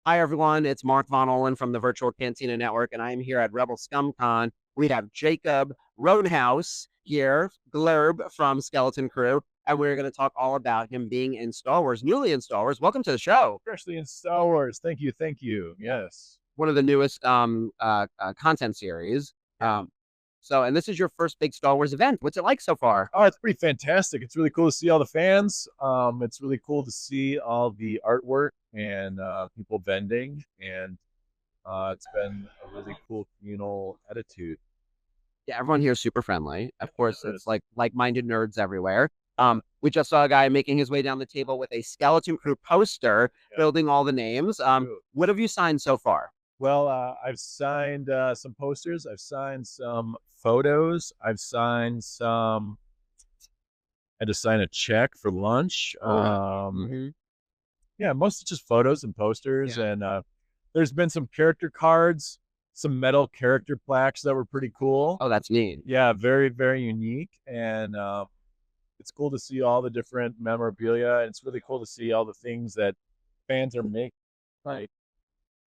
Hi, everyone. It's Mark Von Olin from the Virtual Cantina Network, and I'm here at Rebel ScumCon. We have Jacob Roanhaus here, Glurb from Skeleton Crew, and we're going to talk all about him being in Star Wars, newly in Star Wars. Welcome to the show. Especially in Star Wars. Thank you. Thank you. Yes. One of the newest content series. Yeah. And this is your first big Star Wars event. What's it like so far? Oh, it's pretty fantastic. It's really cool to see all the fans. It's really cool to see all the artwork and people vending, and it's been a really cool communal attitude. Yeah, everyone here is super friendly. Of course, It it's is. like-minded nerds everywhere. We just saw a guy making his way down the table with a Skeleton Crew poster, Yeah. building all the names. True. What have you signed so far? Well, I've signed some posters. I've signed some photos. I've signed some. I had to sign a check for lunch. Mhm. Yeah, mostly just photos and posters, Yeah. and there's been some character cards, some metal character plaques that were pretty cool. Oh, that's neat. Yeah, very, very unique, and it's cool to see all the different memorabilia, and it's really cool to see all the things that fans are making. Right.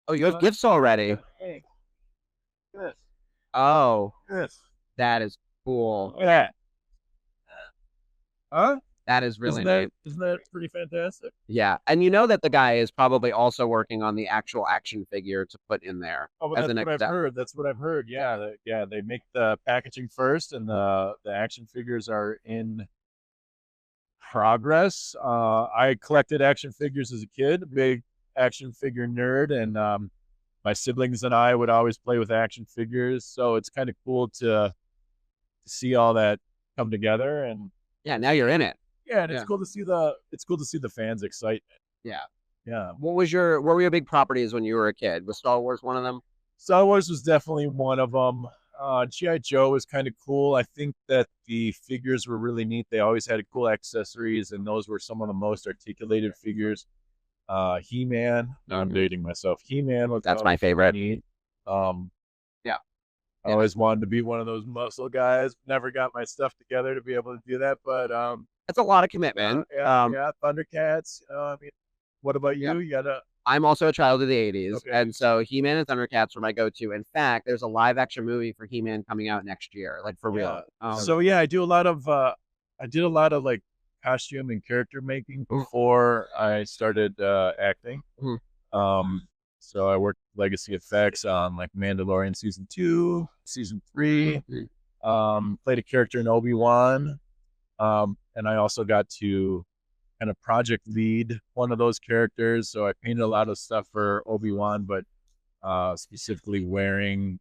Oh, you have gifts already. Hey, this, Oh, this. that is cool. Look at that. Huh? That is really Isn't that neat. isn't that pretty fantastic? Yeah, and you know that the guy is probably also working on the actual action figure to put in there Oh, but as the that's what next I've step. heard. That's what I've heard. Yeah, yeah. They make the packaging first, and the action figures are in progress. I collected action figures as a kid, big action figure nerd, and my siblings and I would always play with action figures. So it's kind of cool to see all that come together, and Yeah, now you're in it. yeah, and Yeah, it's cool to see the fans' excitement. yeah. Yeah, What were your big properties when you were a kid? Was Star Wars one of them? Star Wars was definitely one of them. GI Joe was kind of cool. I think that the figures were really neat. They always had cool accessories, and those were some of the most articulated figures. He Man. Now I'm dating myself. He Man was That's my always favorite. neat. Um, Yeah. I always wanted to be one of those muscle guys. Never got my stuff together to be able to do that, but That's a lot of commitment. yeah, yeah. Thundercats. I mean, what about Yeah. you? You got a I'm also a child of the 80s, okay. and so He-Man and Thundercats were my go-to. In fact, there's a live action movie for He-Man coming out next year, like for real. Yeah. So yeah, I did a lot of like costume and character making Mm, before I started acting. mhm, Um so I worked Legacy Effects on like Mandalorian season 2, season 3, mhm. played a character in Obi-Wan. And I also got to kind of project lead one of those characters. So I painted a lot of stuff for Obi-Wan, but specifically wearing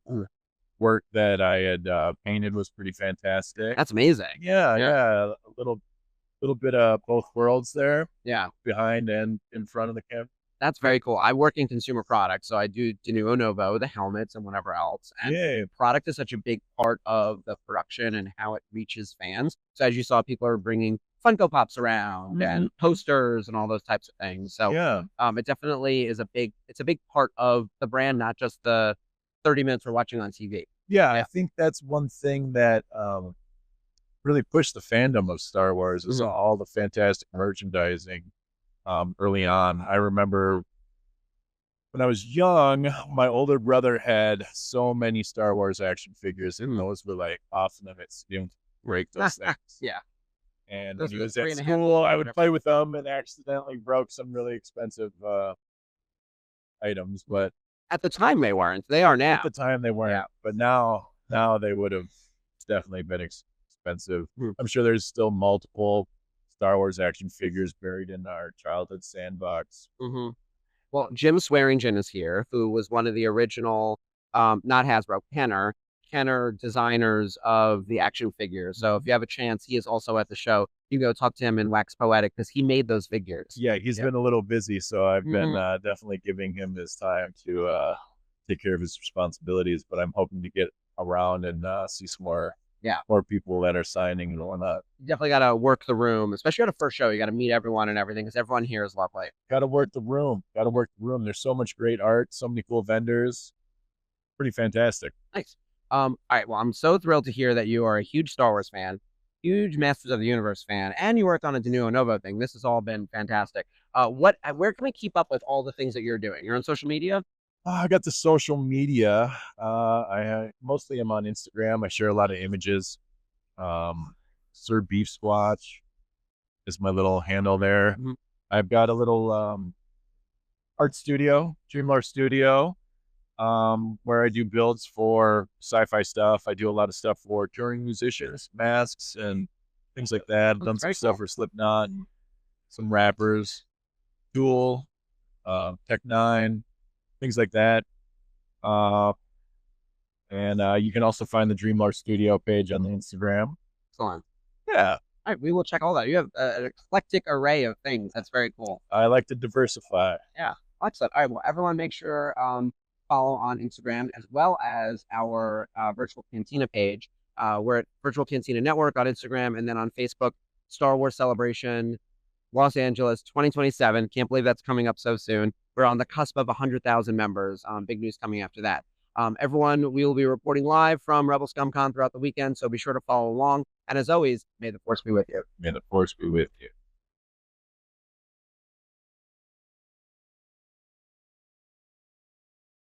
work that I had painted was pretty fantastic. That's amazing. Yeah, Yeah. yeah, a little bit of both worlds there, Yeah. behind and in front of the camera. That's very cool. I work in consumer products, so I do De Nuvo Novo, the helmets and whatever else. And Yeah, product is such a big part of the production and how it reaches fans. So as you saw, people are bringing Funko Pops around and posters and all those types of things. So yeah, it definitely is it's a big part of the brand, not just the 30 minutes we're watching on TV. yeah. I think that's one thing that really pushed the fandom of Star Wars is Mhm. all the fantastic merchandising early on. I remember when I was young, my older brother had so many Star Wars action figures, and those were like off limits. You don't break those things. Yeah. And when Those he are the was three at and a half, school, I would whatever. play with them and accidentally broke some really expensive items. But At the time they weren't. They are at now. the time, they weren't. Yeah. But now they would have definitely been expensive. Mhm. I'm sure there's still multiple Star Wars action figures buried in our childhood sandbox. Mhm. Well, Jim Swearingen is here, who was one of the original, not Hasbro, Kenner designers of the action figures. So if you have a chance, he is also at the show. You go talk to him and wax poetic because he made those figures. Yeah, he's Yeah. been a little busy, so I've been Mhm. definitely giving him his time to take care of his responsibilities. But I'm hoping to get around and see some Yeah. more people that are signing and whatnot. You definitely got to work the room, especially at a first show. You got to meet everyone and everything because everyone here is lovely. Got to work the room. Got to work the room. There's so much great art, so many cool vendors. Pretty fantastic. Nice. All right. Well, I'm so thrilled to hear that you are a huge Star Wars fan. huge Masters of the Universe fan, and you worked on a De Nuevo Novo thing. This has all been fantastic. Where can we keep up with all the things that you're doing? You're on social media? I got the social media. I mostly am on Instagram. I share a lot of images. Sir Beef Squatch is my little handle there. Mhm. I've got a little art studio, Dreamlore Studio, where I do builds for sci-fi stuff. I do a lot of stuff for touring musicians, masks, and things like that. I've That's done some very stuff cool. for Slipknot, some rappers, Tool, Tech Nine, things like that. Uh, and you can also find the Dreamlore Studio page on the Instagram. Excellent. Yeah, All right, we will check all that. You have an eclectic array of things. That's very cool. I like to diversify. Yeah, excellent. All right, well, everyone make sure follow on Instagram as well as our Virtual Cantina page. We're at Virtual Cantina Network on Instagram and then on Facebook, Star Wars Celebration Los Angeles 2027. Can't believe that's coming up so soon. We're on the cusp of 100,000 members. Big news coming after that. Everyone, we will be reporting live from Rebel ScumCon throughout the weekend, so be sure to follow along. And as always, may the force be with you. May the force be with you.